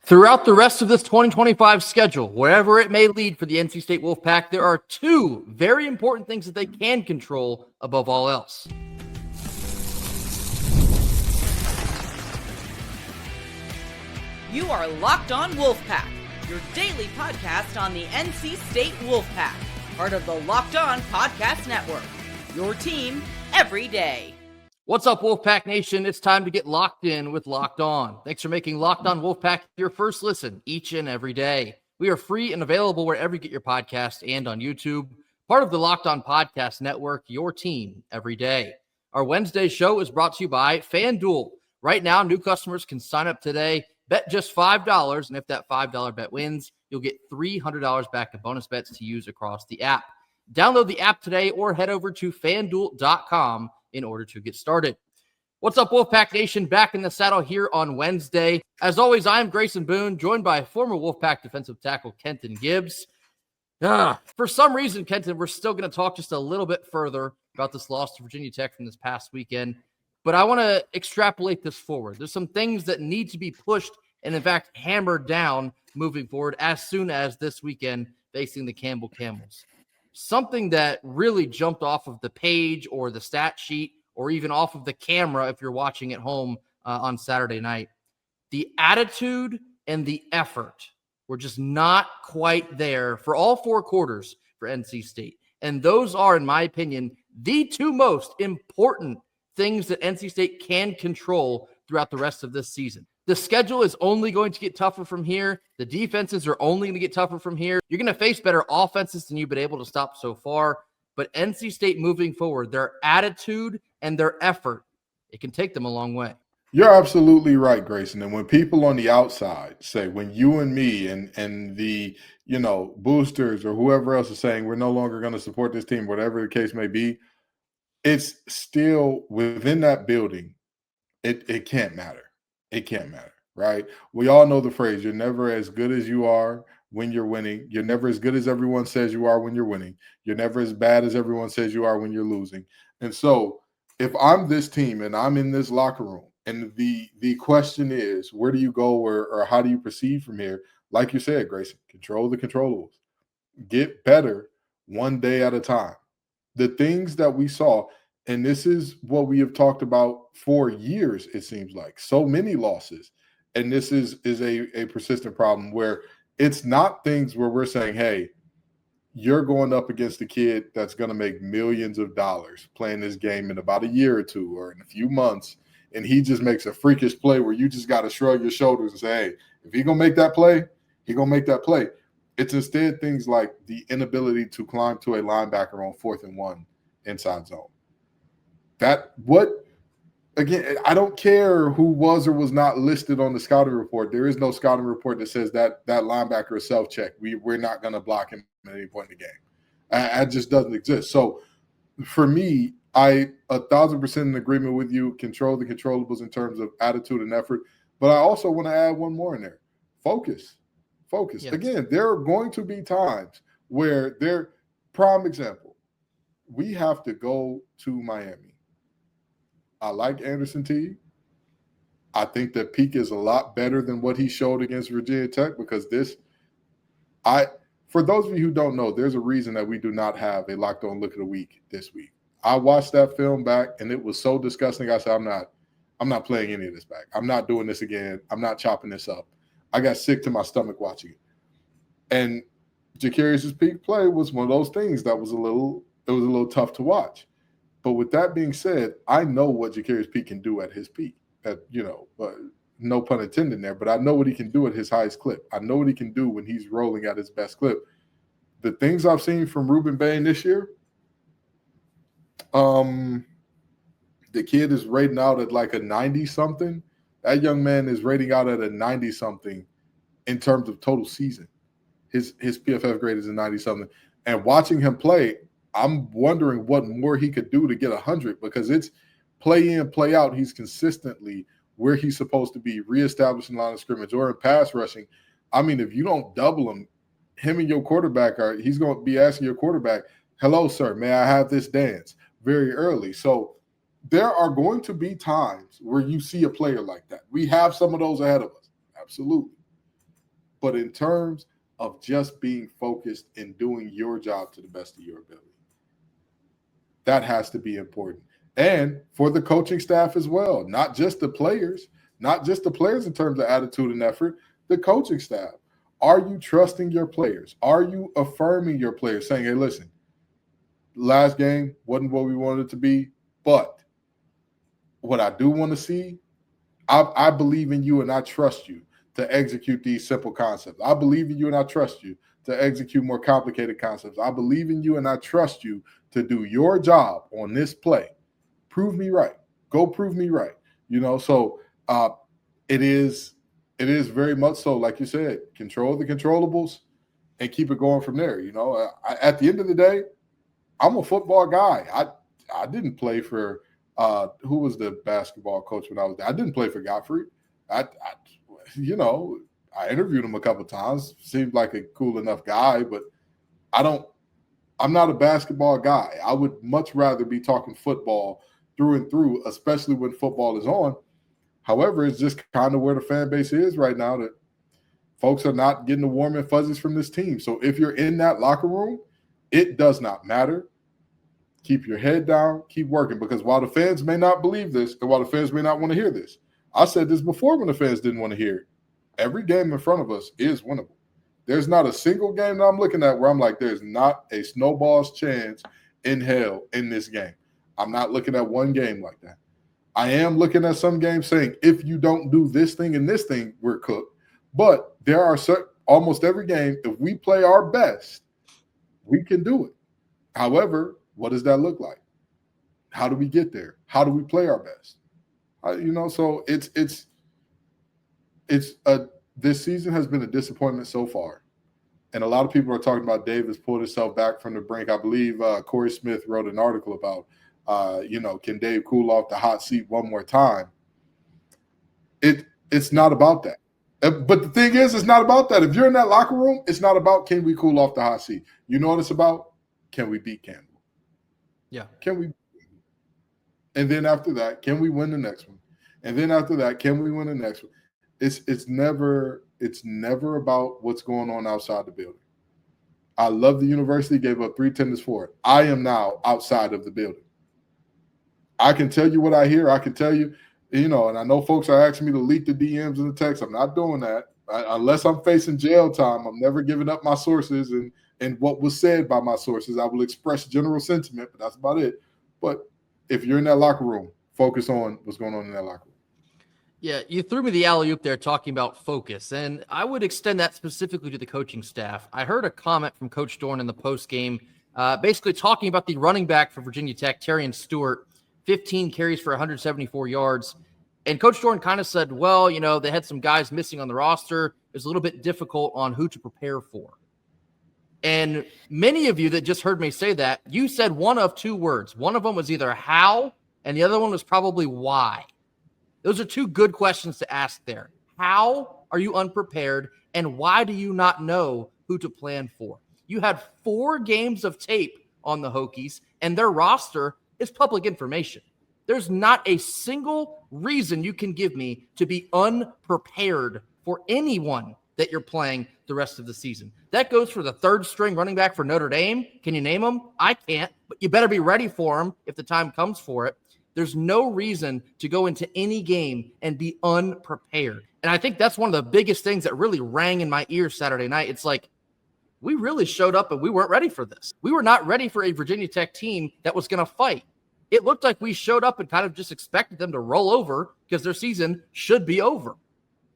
Throughout the rest of this 2025 schedule, wherever it may lead for the NC State Wolfpack, there are two very important things that they can control above all else. You are Locked On Wolfpack, your daily podcast on the NC State Wolfpack, part of the Locked On Podcast Network, your team every day. What's up, Wolfpack Nation? It's time to get locked in with Locked On. Thanks for making Locked On Wolfpack your first listen each and every day. We are free and available wherever you get your podcast and on YouTube. Part of the Locked On Podcast Network, your team every day. Our Wednesday show is brought to you by FanDuel. Right now, new customers can sign up today, bet just $5, and if that $5 bet wins, you'll get $300 back in bonus bets to use across the app. Download the app today or head over to FanDuel.com in order to get started. What's up, Wolfpack Nation? Back in the saddle here on Wednesday. As always, I'm Grayson Boone, joined by former Wolfpack defensive tackle Kenton Gibbs. For some reason, Kenton, we're still going to talk just a little bit further about this loss to Virginia Tech from this past weekend, but I want to extrapolate this forward. There's some things that need to be pushed and, in fact, hammered down moving forward as soon as this weekend facing the Campbell Camels. Something that really jumped off of the page or the stat sheet or even off of the camera if you're watching at home on Saturday night. The attitude and the effort were just not quite there for all four quarters for NC State. And those are, in my opinion, the two most important things that NC State can control throughout the rest of this season. The schedule is only going to get tougher from here. The defenses are only going to get tougher from here. You're going to face better offenses than you've been able to stop so far. But NC State moving forward, their attitude and their effort, it can take them a long way. You're absolutely right, Grayson. And when people on the outside say, when you and me and the, boosters or whoever else is saying we're no longer going to support this team, whatever the case may be, it's still within that building. It can't matter. It can't matter, right? We all know the phrase, you're never as good as you are when you're winning. You're never as good as everyone says you are when you're winning. You're never as bad as everyone says you are when you're losing. And so if I'm this team and I'm in this locker room and the question is, where do you go or how do you proceed from here? Like you said, Grayson, control the controllables. Get better one day at a time. The things that we saw, and this is what we have talked about for years, it seems like. So many losses. And this is a persistent problem where it's not things where we're saying, hey, you're going up against a kid that's going to make millions of dollars playing this game in about a year or two or in a few months, and he just makes a freakish play where you just got to shrug your shoulders and say, hey, if he's going to make that play, he's going to make that play. It's instead things like the inability to climb to a linebacker on 4th and 1 inside zone. Again, I don't care who was or was not listed on the scouting report. There is no scouting report that says that linebacker is self-check. We're not going to block him at any point in the game. It just doesn't exist. So for me, I 1,000% in agreement with you. Control the controllables in terms of attitude and effort. But I also want to add one more in there. Focus. Yes. Again, there are going to be times where prime example, we have to go to Miami. I like Anderson T. I think that Peak is a lot better than what he showed against Virginia Tech because for those of you who don't know, there's a reason that we do not have a Locked On Look of the Week this week. I watched that film back and it was so disgusting. I said, I'm not playing any of this back. I'm not doing this again. I'm not chopping this up. I got sick to my stomach watching it. And Jacarius's Peak play was one of those things that was a little tough to watch. But with that being said, I know what Jacarius Peak can do at his peak. No pun intended there, but I know what he can do at his highest clip. I know what he can do when he's rolling at his best clip. The things I've seen from Ruben Bain this year, the kid is rating out at like a 90-something. That young man is rating out at a 90-something in terms of total season. His PFF grade is a 90-something. And watching him play, I'm wondering what more he could do to get 100 because it's play in, play out. He's consistently where he's supposed to be, reestablishing line of scrimmage or in pass rushing. I mean, if you don't double him and your quarterback he's going to be asking your quarterback, hello, sir, may I have this dance very early. So there are going to be times where you see a player like that. We have some of those ahead of us. Absolutely. but in terms of just being focused and doing your job to the best of your ability. That has to be important. And for the coaching staff as well, not just the players in terms of attitude and effort, the coaching staff. Are you trusting your players? Are you affirming your players, saying, hey, listen, last game wasn't what we wanted it to be, but what I do want to see, I believe in you and I trust you to execute these simple concepts. I believe in you and I trust you to execute more complicated concepts. I believe in you and I trust you to do your job on this play. Prove me right. Go prove me right. So it is very much so, like you said, control the controllables and keep it going from there. At the end of the day, I'm a football guy. I didn't play for who was the basketball coach when I was there? I didn't play for Godfrey. I interviewed him a couple of times. Seemed like a cool enough guy, but I'm not a basketball guy. I would much rather be talking football through and through, especially when football is on. However, it's just kind of where the fan base is right now, that folks are not getting the warm and fuzzies from this team. So if you're in that locker room, it does not matter. Keep your head down, keep working, because while the fans may not believe this and while the fans may not want to hear this, I said this before when the fans didn't want to hear it, every game in front of us is winnable. There's not a single game that I'm looking at where I'm like, there's not a snowball's chance in hell in this game. I'm not looking at one game like that. I am looking at some games saying, if you don't do this thing and this thing, we're cooked. But there are almost every game, if we play our best, we can do it. However, what does that look like? How do we get there? How do we play our best? So this season has been a disappointment so far. And a lot of people are talking about Davis pulled himself back from the brink. I believe Corey Smith wrote an article about, can Dave cool off the hot seat one more time? It's not about that. But the thing is, it's not about that. If you're in that locker room, it's not about can we cool off the hot seat. You know what it's about? Can we beat Campbell? Yeah. Can we? And then after that, can we win the next one? And then after that, can we win the next one? It's never about what's going on outside the building. I love the university, gave up 3 attendance for it. I am now outside of the building. I can tell you what I hear. I can tell you, and I know folks are asking me to leak the DMs and the text. I'm not doing that. Unless I'm facing jail time, I'm never giving up my sources and what was said by my sources. I will express general sentiment, but that's about it. But if you're in that locker room, focus on what's going on in that locker room. Yeah, you threw me the alley-oop there talking about focus, and I would extend that specifically to the coaching staff. I heard a comment from Coach Dorn in the postgame, basically talking about the running back for Virginia Tech, Terrion Stewart, 15 carries for 174 yards. And Coach Dorn kind of said, well, they had some guys missing on the roster. It was a little bit difficult on who to prepare for. And many of you that just heard me say that, you said one of two words. One of them was either how, and the other one was probably why. Those are two good questions to ask there. How are you unprepared, and why do you not know who to plan for? You had 4 games of tape on the Hokies, and their roster is public information. There's not a single reason you can give me to be unprepared for anyone that you're playing the rest of the season. That goes for the 3rd string running back for Notre Dame. Can you name him? I can't, but you better be ready for him if the time comes for it. There's no reason to go into any game and be unprepared. And I think that's one of the biggest things that really rang in my ears Saturday night. It's like, we really showed up and we weren't ready for this. We were not ready for a Virginia Tech team that was going to fight. It looked like we showed up and kind of just expected them to roll over because their season should be over.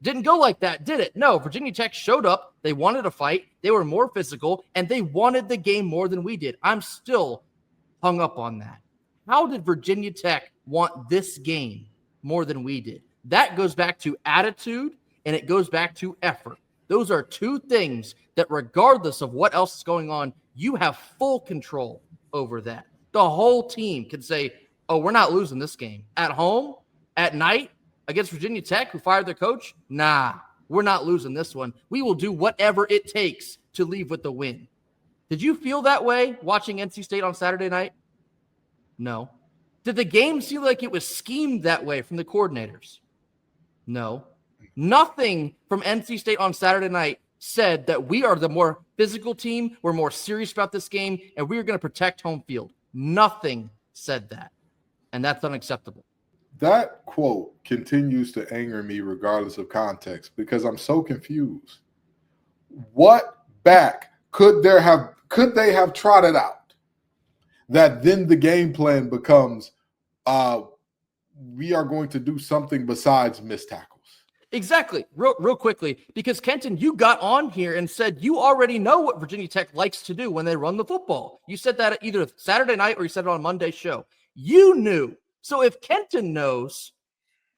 Didn't go like that, did it? No, Virginia Tech showed up. They wanted to fight. They were more physical, and they wanted the game more than we did. I'm still hung up on that. How did Virginia Tech want this game more than we did? That goes back to attitude, and it goes back to effort. Those are two things that, regardless of what else is going on, you have full control over that. The whole team can say, oh, we're not losing this game. At home, at night, against Virginia Tech, who fired their coach, nah, we're not losing this one. We will do whatever it takes to leave with the win. Did you feel that way watching NC State on Saturday night? No. Did the game seem like it was schemed that way from the coordinators? No. Nothing from NC State on Saturday night said that we are the more physical team, we're more serious about this game, and we are going to protect home field. Nothing said that, and that's unacceptable. That quote continues to anger me regardless of context because I'm so confused. What back could they have trotted out that then the game plan becomes we are going to do something besides miss tackles? Exactly. Real quickly, because Kenton, you got on here and said you already know what Virginia Tech likes to do when they run the football. You said that either Saturday night or you said it on Monday's show. You knew. So if Kenton knows,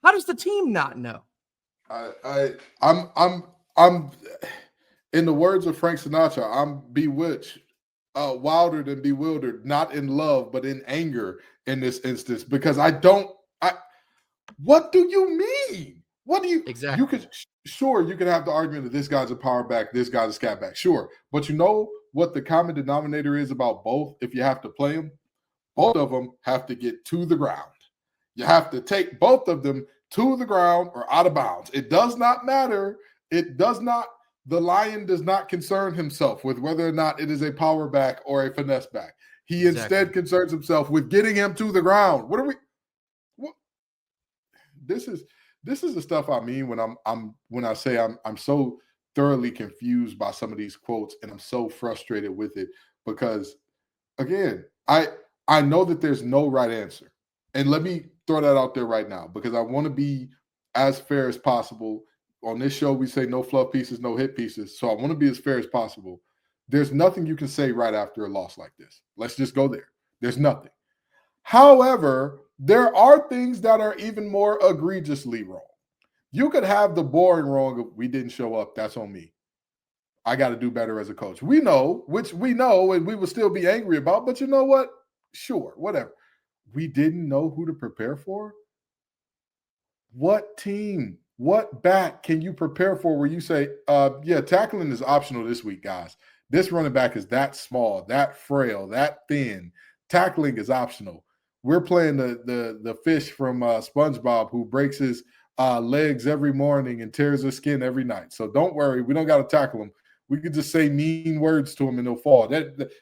how does the team not know? I'm in the words of Frank Sinatra, I'm bewitched, wilder than bewildered, not in love, but in anger in this instance, because what do you mean? What do you exactly? You could have the argument that this guy's a power back, this guy's a scat back, sure. But you know what the common denominator is about both if you have to play them? Both of them have to get to the ground. You have to take both of them to the ground or out of bounds. It does not matter. The Lion does not concern himself with whether or not it is a power back or a finesse back. He instead concerns himself with getting him to the ground. This is the stuff I mean when I say I'm so thoroughly confused by some of these quotes, and I'm so frustrated with it because, again, I know that there's no right answer. And let me throw that out there right now because I want to be as fair as possible. On this show, we say no fluff pieces, no hit pieces. So I want to be as fair as possible. There's nothing you can say right after a loss like this. Let's just go there. There's nothing. However, there are things that are even more egregiously wrong. You could have the boring wrong of we didn't show up. That's on me. I got to do better as a coach. We know, and we will still be angry about, but you know what? Sure, whatever. We didn't know who to prepare for? What team, what back can you prepare for where you say, tackling is optional this week, guys. This running back is that small, that frail, that thin. Tackling is optional. We're playing the fish from SpongeBob who breaks his legs every morning and tears his skin every night. So don't worry, we don't got to tackle him. We could just say mean words to him and he'll fall.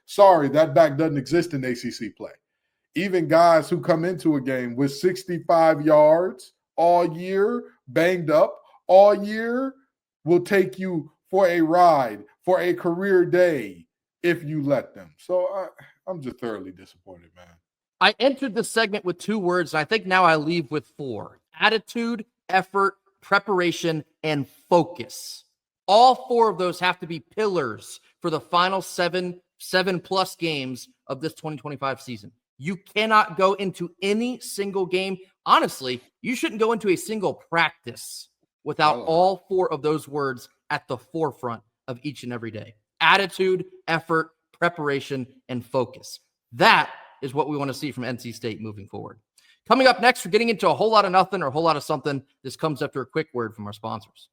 Sorry, that back doesn't exist in ACC play. Even guys who come into a game with 65 yards all year, banged up all year, will take you for a ride, for a career day, if you let them. So I'm just thoroughly disappointed, man. I entered the segment with 2 words, and I think now I leave with 4. Attitude, effort, preparation, and focus. All 4 of those have to be pillars for the final 7+ games of this 2025 season. You cannot go into any single game. Honestly, you shouldn't go into a single practice without all 4 of those words at the forefront of each and every day. Attitude, effort, preparation, and focus. That is what we want to see from NC State moving forward. Coming up next, we're getting into a whole lot of nothing or a whole lot of something. This comes after a quick word from our sponsors.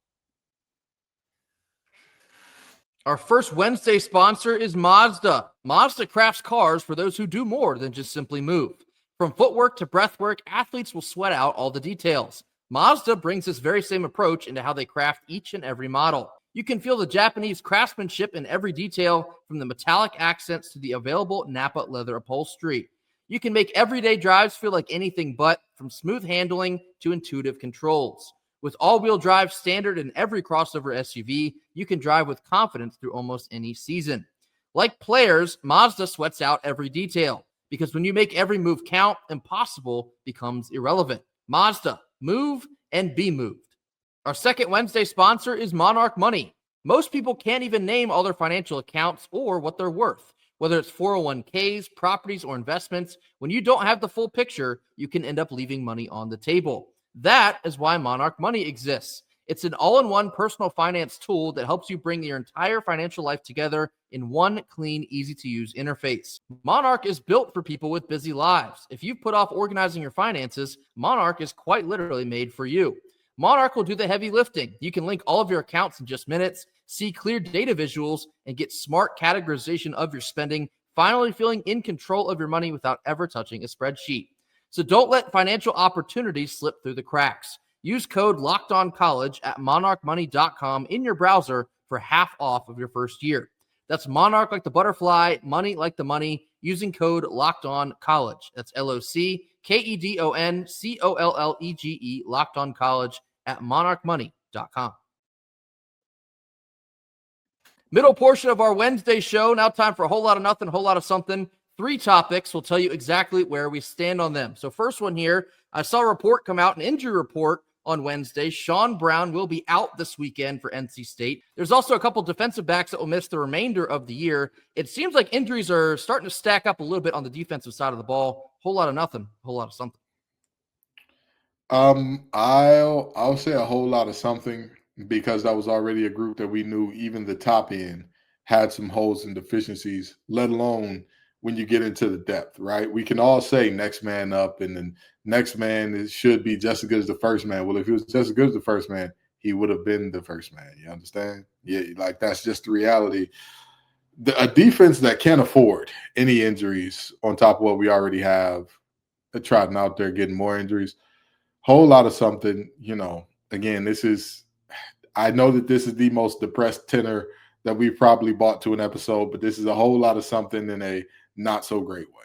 Our first Wednesday sponsor is Mazda. Mazda crafts cars for those who do more than just simply move. From footwork to breathwork, athletes will sweat out all the details. Mazda brings this very same approach into how they craft each and every model. You can feel the Japanese craftsmanship in every detail, from the metallic accents to the available Napa leather upholstery. You can make everyday drives feel like anything but, from smooth handling to intuitive controls. With all-wheel drive standard in every crossover SUV, you can drive with confidence through almost any season. Like players, Mazda sweats out every detail, because when you make every move count, impossible becomes irrelevant. Mazda, move and be moved. Our second Wednesday sponsor is Monarch Money. Most people can't even name all their financial accounts or what they're worth. Whether it's 401ks, properties, or investments, when you don't have the full picture, you can end up leaving money on the table. That is why Monarch Money exists. It's an all-in-one personal finance tool that helps you bring your entire financial life together in one clean, easy-to-use interface. Monarch is built for people with busy lives. If you've put off organizing your finances, Monarch is quite literally made for you. Monarch will do the heavy lifting. You can link all of your accounts in just minutes, see clear data visuals, and get smart categorization of your spending, finally feeling in control of your money without ever touching a spreadsheet. So don't let financial opportunities slip through the cracks. Use code LOCKEDONCOLLEGE at monarchmoney.com in your browser for half off of your first year. That's Monarch like the butterfly, money like the money, using code LOCKEDONCollege. That's LOCKEDONCOLLEGE, Locked On College at monarchmoney.com. Middle portion of our Wednesday show. Now time for a whole lot of nothing, a whole lot of something. 3 topics. We'll tell you exactly where we stand on them. So first one here, I saw a report come out, an injury report on Wednesday. Sean Brown will be out this weekend for NC State. There's also a couple defensive backs that will miss the remainder of the year. It seems like injuries are starting to stack up a little bit on the defensive side of the ball. Whole lot of nothing, whole lot of something. I'll say a whole lot of something, because that was already a group that we knew even the top end had some holes and deficiencies, let alone when you get into the depth, right? We can all say next man up, and then next man should be just as good as the first man. Well, if he was just as good as the first man, he would have been the first man. You understand? Yeah, like that's just the reality. A defense that can't afford any injuries on top of what we already have, trotting out there getting more injuries, whole lot of something. Again, I know that this is the most depressed tenor that we've probably bought to an episode, but this is a whole lot of something in a not so great way.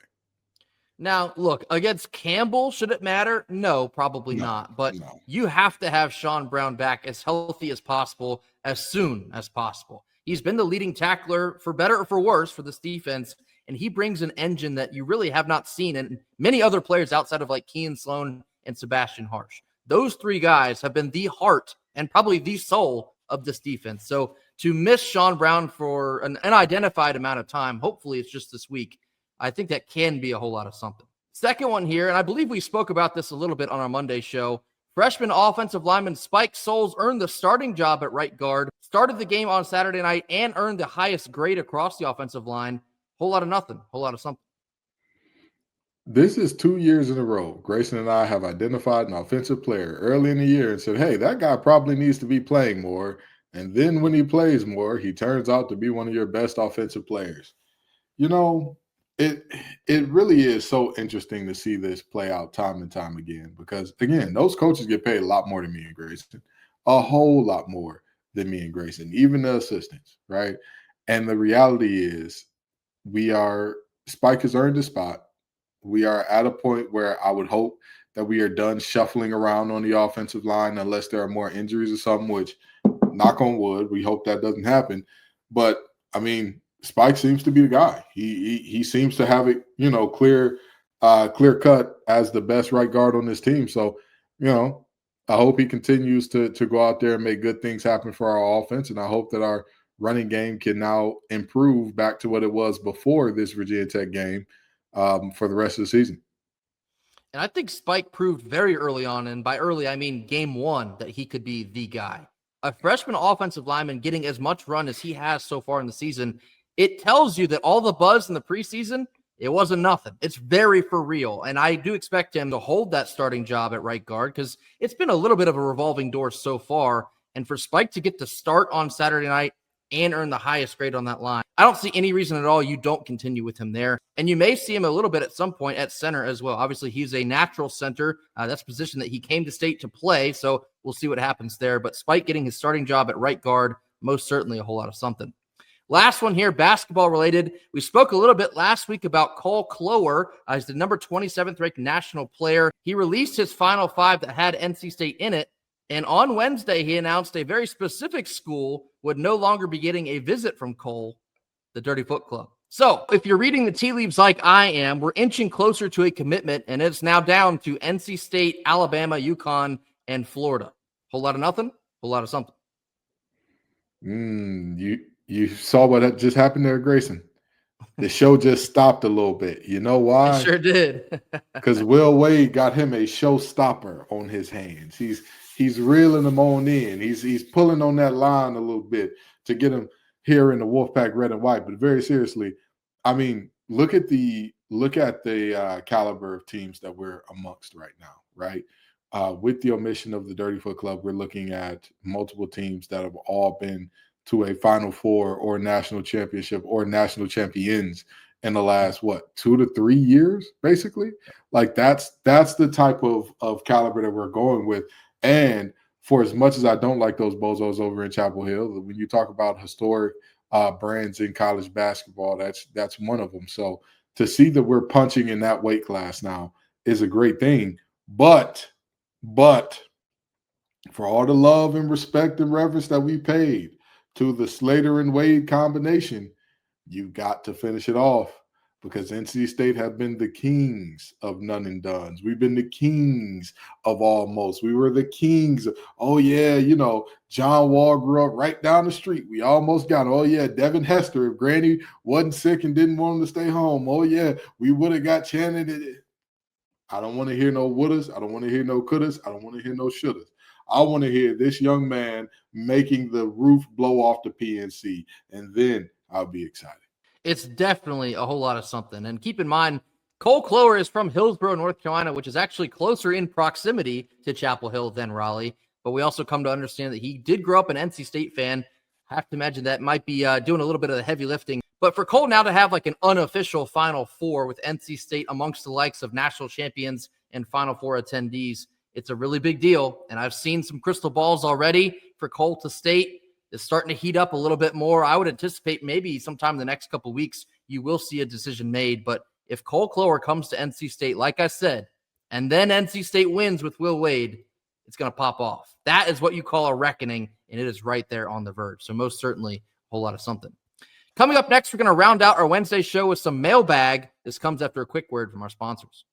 Now, look, against Campbell, should it matter? No, probably not. But you have to have Sean Brown back as healthy as possible, as soon as possible. He's been the leading tackler, for better or for worse, for this defense, and he brings an engine that you really have not seen in many other players outside of like Kean Sloan and Sebastian Harsh. Those 3 guys have been the heart and probably the soul of this defense. So to miss Sean Brown for an unidentified amount of time, hopefully it's just this week, I think that can be a whole lot of something. Second one here, and I believe we spoke about this a little bit on our Monday show. Freshman offensive lineman Spike Souls earned the starting job at right guard, started the game on Saturday night, and earned the highest grade across the offensive line. Whole lot of nothing, whole lot of something. This is 2 years in a row. Grayson and I have identified an offensive player early in the year and said, hey, that guy probably needs to be playing more. And then when he plays more, he turns out to be one of your best offensive players. It really is so interesting to see this play out time and time again, because, again, those coaches get paid a lot more than me and Grayson, a whole lot more than me and Grayson, even the assistants, right? And the reality is Spike has earned a spot. We are at a point where I would hope that we are done shuffling around on the offensive line, unless there are more injuries or something, which, knock on wood, we hope that doesn't happen. But, I mean, Spike seems to be the guy. He seems to have it, clear cut as the best right guard on this team. So, I hope he continues to go out there and make good things happen for our offense. And I hope that our running game can now improve back to what it was before this Virginia Tech game for the rest of the season. And I think Spike proved very early on, and by early, I mean game 1, that he could be the guy. A freshman offensive lineman getting as much run as he has so far in the season, it tells you that all the buzz in the preseason, it wasn't nothing. It's very for real. And I do expect him to hold that starting job at right guard, because it's been a little bit of a revolving door so far. And for Spike to get to start on Saturday night and earn the highest grade on that line, I don't see any reason at all you don't continue with him there. And you may see him a little bit at some point at center as well. Obviously, he's a natural center. That's a position that he came to state to play. So we'll see what happens there. But Spike getting his starting job at right guard, most certainly a whole lot of something. Last one here, basketball related. We spoke a little bit last week about Cole Kloer. He's the number 27th ranked national player. He released his Final 5 that had NC State in it. And on Wednesday, he announced a very specific school would no longer be getting a visit from Cole, the Dirty Foot Club. So if you're reading the tea leaves like I am, we're inching closer to a commitment, and it's now down to NC State, Alabama, UConn, and Florida. Whole lot of nothing, whole lot of something. You saw what just happened there, Grayson. The show just stopped a little bit. You know why? It sure did. Because Will Wade got him a showstopper on his hands. He's reeling them on in. He's pulling on that line a little bit to get him here in the Wolfpack red and white. But very seriously, I mean, look at the caliber of teams that we're amongst right now, right? With the omission of the Dirty Foot Club, we're looking at multiple teams that have all been to a Final Four or national championship or national champions in the last, 2 to 3 years, basically? Like that's the type of caliber that we're going with. And for as much as I don't like those bozos over in Chapel Hill, when you talk about historic brands in college basketball, that's one of them. So to see that we're punching in that weight class now is a great thing. But for all the love and respect and reverence that we paid to the Slater and Wade combination, you got to finish it off, because NC State have been the kings of none and dones. We've been the kings of almost. We were the kings of, oh yeah, John Wall grew up right down the street. We almost got, oh yeah, Devin Hester, if Granny wasn't sick and didn't want him to stay home, oh yeah, we would have got Channing. I don't want to hear no wouldas. I don't want to hear no couldas. I don't want to hear no shouldas. I want to hear this young man making the roof blow off the PNC, and then I'll be excited. It's definitely a whole lot of something. And keep in mind, Cole Clower is from Hillsborough, North Carolina, which is actually closer in proximity to Chapel Hill than Raleigh. But we also come to understand that he did grow up an NC State fan. I have to imagine that might be doing a little bit of the heavy lifting. But for Cole now to have like an unofficial Final Four with NC State amongst the likes of national champions and Final Four attendees, it's a really big deal. And I've seen some crystal balls already for Cole to State. Is starting to heat up a little bit more. I would anticipate maybe sometime in the next couple of weeks, you will see a decision made. But if Cole Clower comes to NC State, like I said, and then NC State wins with Will Wade, it's going to pop off. That is what you call a reckoning, and it is right there on the verge. So most certainly a whole lot of something. Coming up next, we're going to round out our Wednesday show with some mailbag. This comes after a quick word from our sponsors.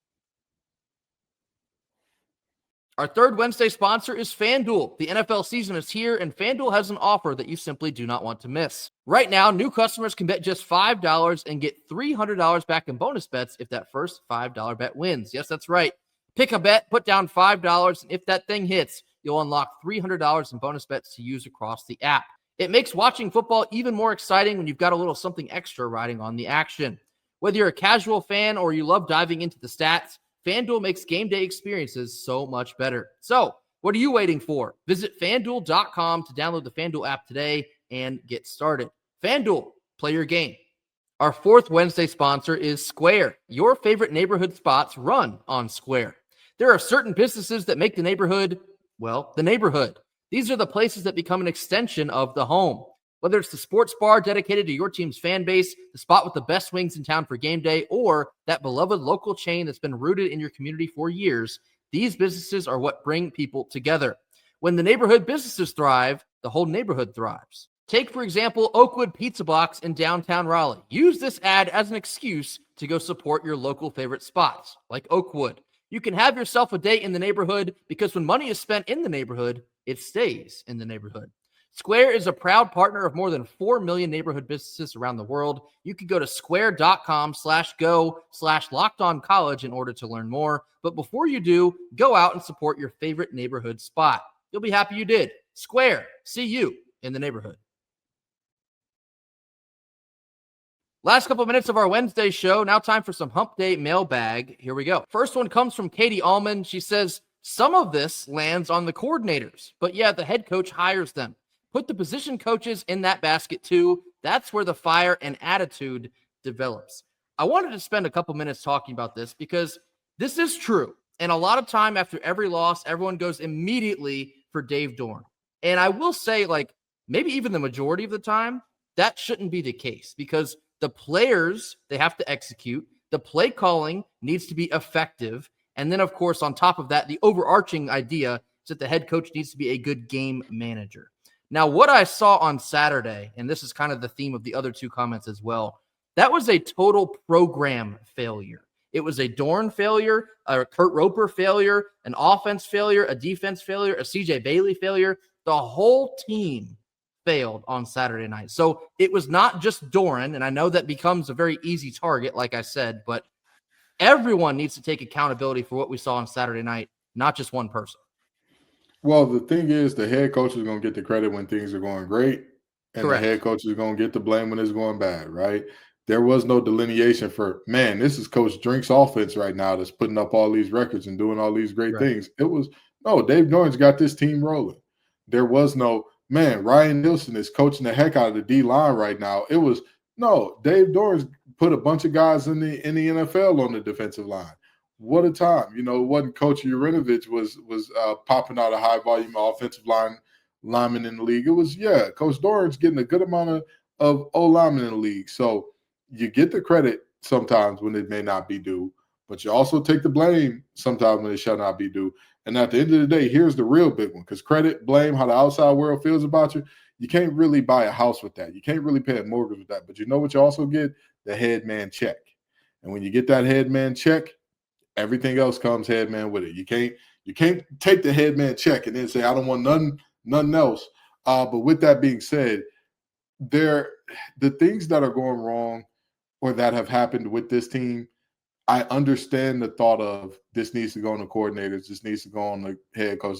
Our third Wednesday sponsor is FanDuel. The NFL season is here, and FanDuel has an offer that you simply do not want to miss. Right now, new customers can bet just $5 and get $300 back in bonus bets if that first $5 bet wins. Yes, that's right. Pick a bet, put down $5, and if that thing hits, you'll unlock $300 in bonus bets to use across the app. It makes watching football even more exciting when you've got a little something extra riding on the action. Whether you're a casual fan or you love diving into the stats, FanDuel makes game day experiences so much better. So, what are you waiting for? Visit FanDuel.com to download the FanDuel app today and get started. FanDuel, play your game. Our fourth Wednesday sponsor is Square. Your favorite neighborhood spots run on Square. There are certain businesses that make the neighborhood, well, the neighborhood. These are the places that become an extension of the home. Whether it's the sports bar dedicated to your team's fan base, the spot with the best wings in town for game day, or that beloved local chain that's been rooted in your community for years, these businesses are what bring people together. When the neighborhood businesses thrive, the whole neighborhood thrives. Take, for example, Oakwood Pizza Box in downtown Raleigh. Use this ad as an excuse to go support your local favorite spots, like Oakwood. You can have yourself a day in the neighborhood, because when money is spent in the neighborhood, it stays in the neighborhood. Square is a proud partner of more than 4 million neighborhood businesses around the world. You can go to square.com/go/lockedoncollege in order to learn more. But before you do, go out and support your favorite neighborhood spot. You'll be happy you did. Square, see you in the neighborhood. Last couple minutes of our Wednesday show. Now time for some Hump Day mailbag. Here we go. First one comes from Katie Allman. She says, some of this lands on the coordinators, but yeah, the head coach hires them. Put the position coaches in that basket too. That's where the fire and attitude develops. I wanted to spend a couple minutes talking about this because this is true. And a lot of time after every loss, everyone goes immediately for Dave Dorn. And I will say, like, maybe even the majority of the time, that shouldn't be the case, because the players, they have to execute. The play calling needs to be effective. And then, of course, on top of that, the overarching idea is that the head coach needs to be a good game manager. Now, what I saw on Saturday, and this is kind of the theme of the other two comments as well, that was a total program failure. It was a Dorn failure, a Kurt Roper failure, an offense failure, a defense failure, a CJ Bailey failure. The whole team failed on Saturday night. So it was not just Doran, and I know that becomes a very easy target, like I said, but everyone needs to take accountability for what we saw on Saturday night, not just one person. Well, the thing is, the head coach is going to get the credit when things are going great, and Correct. the head coach is going to get the blame when it's going bad, right? There was no delineation for, man, this is Coach Drink's offense right now that's putting up all these records and doing all these great things. It was, no, Dave Dorn's got this team rolling. There was no, man, Ryan Nielsen is coaching the heck out of the D-line right now. It was, no, Dave Dorn's put a bunch of guys in the NFL on the defensive line. what a time. You know, it wasn't Coach Urinovich was popping out a high volume offensive lineman in the league. It was, Coach Doran's getting a good amount of O-linemen in the league. So you get the credit sometimes when it may not be due, but you also take the blame sometimes when it shall not be due. And at the end of the day, here's the real big one, because credit, blame, how the outside world feels about you, you can't really buy a house with that. You can't really pay a mortgage with that. But you know what you also get? The head man check. And when you get that head man check, everything else comes head man with it. You can't take the head man check and then say, I don't want nothing else. But with that being said, the things that are going wrong or that have happened with this team, I understand the thought of this needs to go on the coordinators, this needs to go on the head coach,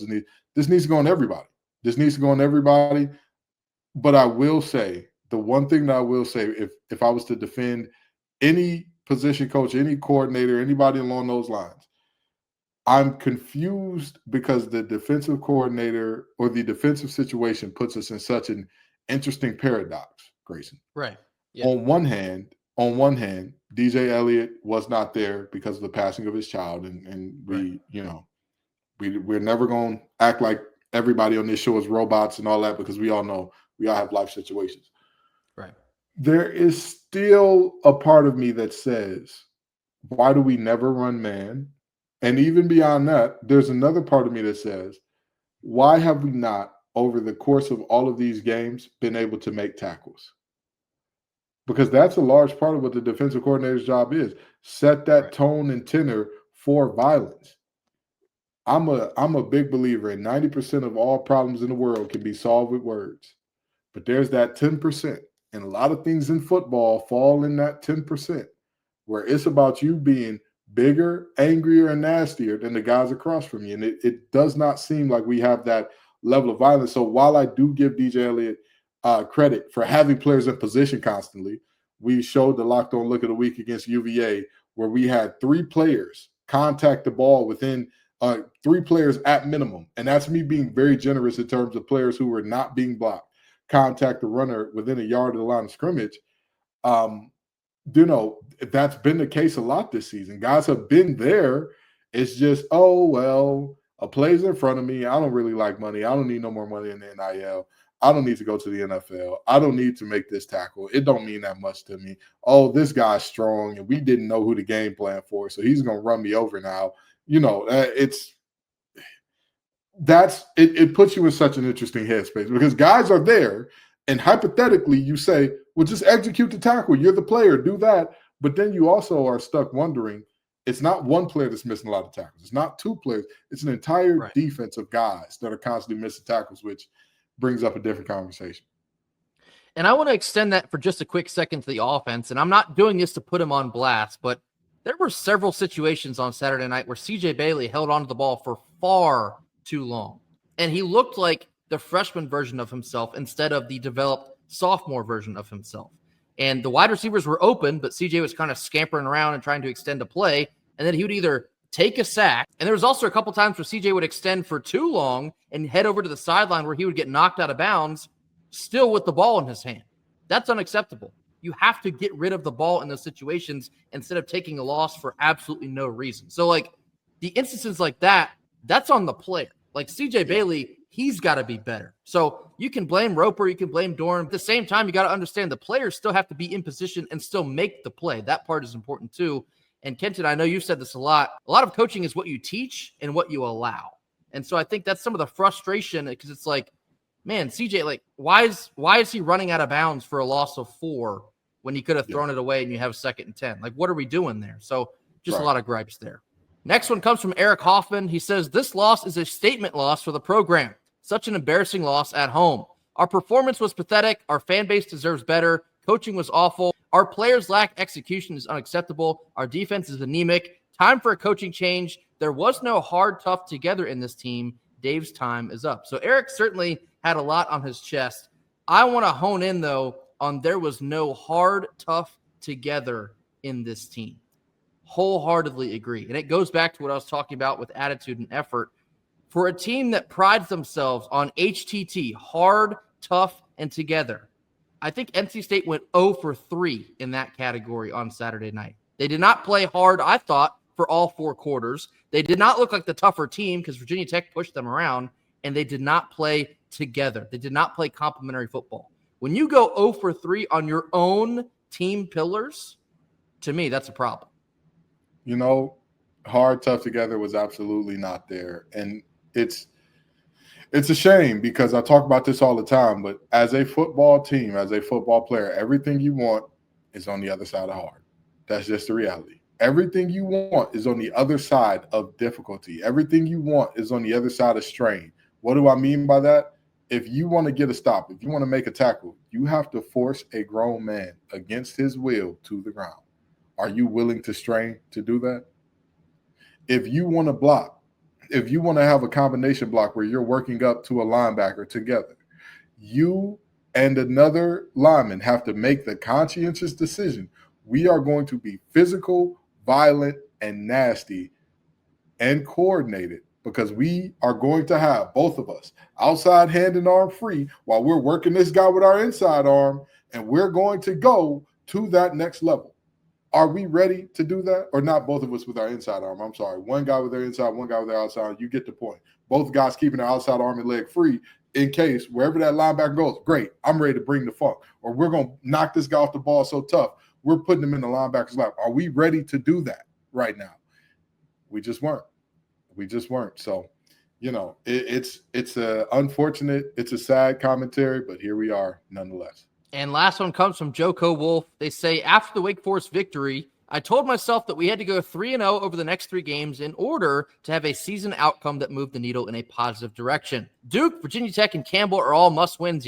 this needs to go on everybody. This needs to go on everybody. But I will say, the one thing that I will say, if I was to defend any position coach, any coordinator, anybody along those lines, I'm confused because the defensive coordinator or the defensive situation puts us in such an interesting paradox, Grayson. Right. Yeah. On one hand, DJ Elliott was not there because of the passing of his child, and we, we're never going to act like everybody on this show is robots and all that, because we all know we all have life situations. Right. There is still a part of me that says, why do we never run man? And even beyond that, there's another part of me that says, why have we not, over the course of all of these games, been able to make tackles? Because that's a large part of what the defensive coordinator's job is. Set that tone and tenor for violence. I'm a big believer in 90% of all problems in the world can be solved with words. But there's that 10%. And a lot of things in football fall in that 10%, where it's about you being bigger, angrier, and nastier than the guys across from you. And it does not seem like we have that level of violence. So while I do give DJ Elliott credit for having players in position constantly, we showed the Locked On Look of the Week against UVA, where we had 3 players contact the ball within 3 players at minimum. And that's me being very generous in terms of players who were not being blocked, contact the runner within a yard of the line of scrimmage. That's been the case a lot this season. Guys have been there. It's just, a play's in front of me. I don't really like money. I don't need no more money in the NIL. I don't need to go to the NFL. I don't need to make this tackle. It don't mean that much to me. Oh, this guy's strong, and we didn't know who the game plan for, so he's going to run me over now. It puts you in such an interesting headspace, because guys are there, and hypothetically you say, well, just execute the tackle. You're the player. Do that. But then you also are stuck wondering, it's not one player that's missing a lot of tackles. It's not 2 players. It's an entire defense of guys that are constantly missing tackles, which brings up a different conversation. And I want to extend that for just a quick second to the offense. And I'm not doing this to put him on blast, but there were several situations on Saturday night where CJ Bailey held onto the ball for far too long. And he looked like the freshman version of himself instead of the developed sophomore version of himself. And the wide receivers were open, but CJ was kind of scampering around and trying to extend a play. And then he would either take a sack. And there was also a couple times where CJ would extend for too long and head over to the sideline where he would get knocked out of bounds, still with the ball in his hand. That's unacceptable. You have to get rid of the ball in those situations instead of taking a loss for absolutely no reason. So, the instances like that, that's on the player. CJ Bailey, he's got to be better. So you can blame Roper, you can blame Dorn. At the same time, you got to understand the players still have to be in position and still make the play. That part is important too. And Kenton, I know you've said this a lot. A lot of coaching is what you teach and what you allow. And so I think that's some of the frustration, because it's man, CJ, why is he running out of bounds for a loss of 4 when he could have thrown it away and you have 2nd and 10? What are we doing there? So just a lot of gripes there. Next one comes from Eric Hoffman. He says, this loss is a statement loss for the program. Such an embarrassing loss at home. Our performance was pathetic. Our fan base deserves better. Coaching was awful. Our players' lack execution is unacceptable. Our defense is anemic. Time for a coaching change. There was no hard, tough together in this team. Dave's time is up. So Eric certainly had a lot on his chest. I want to hone in, though, on there was no hard, tough together in this team. Wholeheartedly agree. And it goes back to what I was talking about with attitude and effort. For a team that prides themselves on HTT, hard, tough, and together, I think NC State went 0 for 3 in that category on Saturday night. They did not play hard, I thought, for all 4 quarters. They did not look like the tougher team because Virginia Tech pushed them around, and they did not play together. They did not play complementary football. When you go 0 for 3 on your own team pillars, to me, that's a problem. Hard, tough together was absolutely not there. And it's a shame because I talk about this all the time, but as a football team, as a football player, everything you want is on the other side of hard. That's just the reality. Everything you want is on the other side of difficulty. Everything you want is on the other side of strain. What do I mean by that? If you want to get a stop, if you want to make a tackle, you have to force a grown man against his will to the ground. Are you willing to strain to do that? If you want to block, if you want to have a combination block where you're working up to a linebacker together, you and another lineman have to make the conscientious decision. We are going to be physical, violent, and nasty and coordinated because we are going to have both of us outside hand and arm free while we're working this guy with our inside arm, and we're going to go to that next level. Are we ready to do that? Or not both of us with our inside arm? I'm sorry. One guy with their inside, one guy with their outside. You get the point. Both guys keeping their outside arm and leg free in case wherever that linebacker goes, great, I'm ready to bring the funk. Or we're going to knock this guy off the ball so tough, we're putting him in the linebacker's lap. Are we ready to do that right now? We just weren't. So, it's a unfortunate, it's a sad commentary, but here we are nonetheless. And last one comes from Joko Wolf. They say, after the Wake Forest victory, I told myself that we had to go 3-0 over the next 3 games in order to have a season outcome that moved the needle in a positive direction. Duke, Virginia Tech, and Campbell are all must-wins,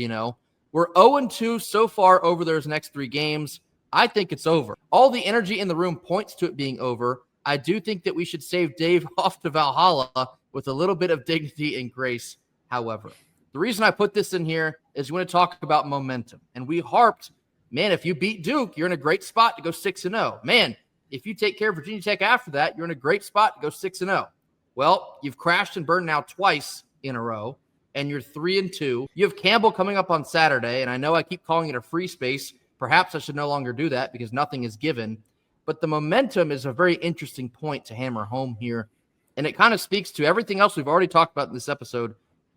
We're 0-2 so far over those next 3 games. I think it's over. All the energy in the room points to it being over. I do think that we should save Dave off to Valhalla with a little bit of dignity and grace, however. The reason I put this in here is we want to talk about momentum. And we harped, man, if you beat Duke, you're in a great spot to go 6-0. Man, if you take care of Virginia Tech after that, you're in a great spot to go 6-0. Well, you've crashed and burned now twice in a row, and you're 3-2. You have Campbell coming up on Saturday, and I know I keep calling it a free space. Perhaps I should no longer do that because nothing is given. But the momentum is a very interesting point to hammer home here. And it kind of speaks to everything else we've already talked about in this episode.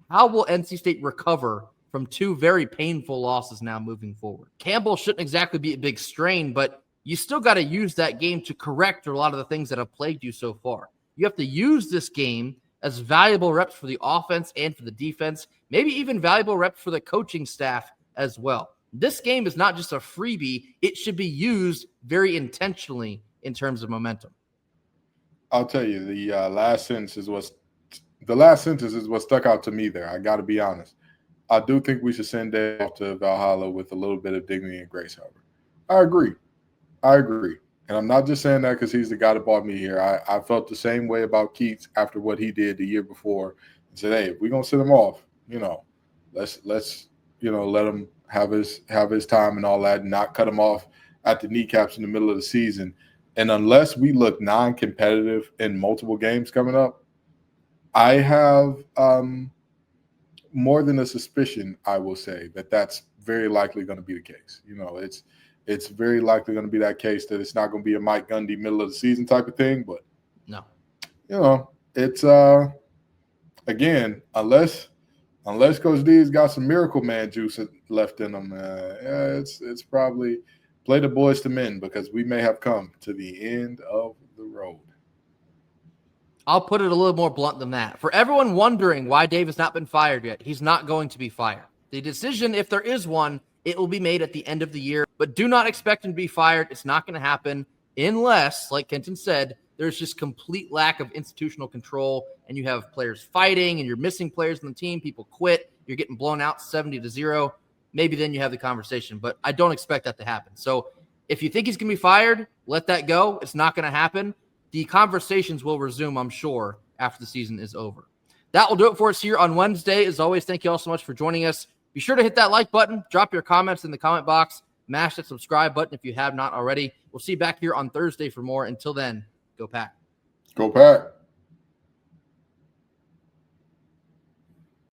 How will NC State recover from 2 very painful losses now moving forward? Campbell shouldn't exactly be a big strain, but you still got to use that game to correct a lot of the things that have plagued you so far. You have to use this game as valuable reps for the offense and for the defense, maybe even valuable reps for the coaching staff as well. This game is not just a freebie. It should be used very intentionally in terms of momentum. I'll tell you, the last sentence is what stuck out to me there. I got to be honest. I do think we should send Dave off to Valhalla with a little bit of dignity and grace, however. I agree. And I'm not just saying that because he's the guy that brought me here. I felt the same way about Keats after what he did the year before. And said, hey, if we're going to send him off, let's let him have his time and all that, and not cut him off at the kneecaps in the middle of the season. And unless we look non-competitive in multiple games coming up, I have more than a suspicion, I will say, that that's very likely going to be the case. It's very likely going to be that case that it's not going to be a Mike Gundy middle of the season type of thing. But, it's, again, unless Coach D's got some Miracle Man juice left in him, it's probably play the boys to men because we may have come to the end of the road. I'll put it a little more blunt than that. For everyone wondering why Dave has not been fired yet, he's not going to be fired. The decision, if there is one, it will be made at the end of the year. But do not expect him to be fired. It's not going to happen unless, like Kenton said, there's just complete lack of institutional control and you have players fighting and you're missing players on the team. People quit. You're getting blown out 70-0. Maybe then you have the conversation. But I don't expect that to happen. So if you think he's going to be fired, let that go. It's not going to happen. The conversations will resume, I'm sure, after the season is over. That will do it for us here on Wednesday. As always, thank you all so much for joining us. Be sure to hit that like button. Drop your comments in the comment box. Mash that subscribe button if you have not already. We'll see you back here on Thursday for more. Until then, go Pack. Go Pack.